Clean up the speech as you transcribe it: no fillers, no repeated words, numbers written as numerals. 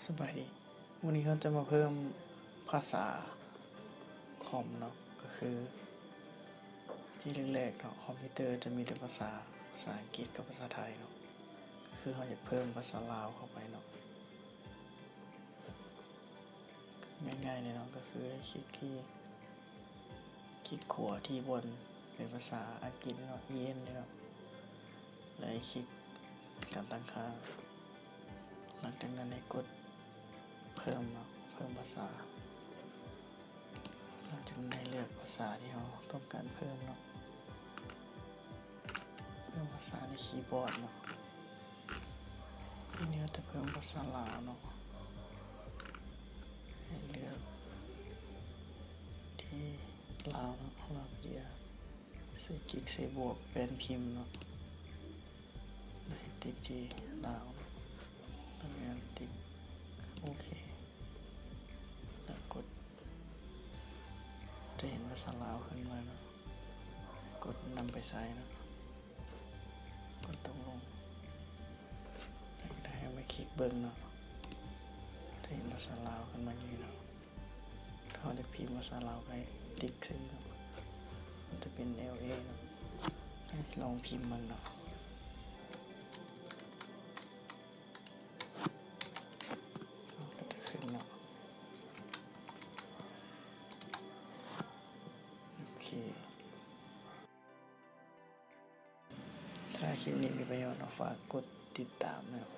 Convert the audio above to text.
สบายดีวันนี้เขาจะมาเพิ่มภาษาคอมเนาะก็คือที่แรกๆเนาะคอมพิวเตอร์จะมีแต่ภาษาอังกฤษกับภาษาไทยเนาะก็คือเขาจะเพิ่มภาษาลาวเข้าไปเนาะง่ายๆเลยเนาะก็คือให้คลิกขวาที่บนเป็นภาษาอังกฤษเนาะ en เนาะแล้วให้คลิกการตั้งค่าหลังจากนั้นให้กดเพิ่มเนาะเพิ่มภาษาหลังจากนั้นให้เลือกภาษาที่เราต้องการเพิ่มเนาะเพิ่มภาษาในคีย์บอร์ดเนาะทีนี้เราจะเพิ่มภาษาลาวเนาะให้เลือกที่ลาวเนาะลาวเดียใส่คลิกใส่บวกเป็นพิมพ์เนาะให้ติดที่ลาวแล้วก็ติดโอเคแล้วกดจะเห็นภาษาลาวขึ้นมาเนาะกดนำไปใส่เนาะกดตรงลงได้ให้มาคลิกเบิ้งเนาะจะเห็นภาษาลาวขึ้นมาอย่างนี้เนาะเขาจะพิมพ์ภาษาลาวไปติ๊กใส่เนาะมันจะเป็น LA เนาะให้ลองพิมพ์มันเนาะก็จะขึ้นเนาะโอเคถ้าคลิปนี้มีประโยชน์ฝากกดติดตามนะครับ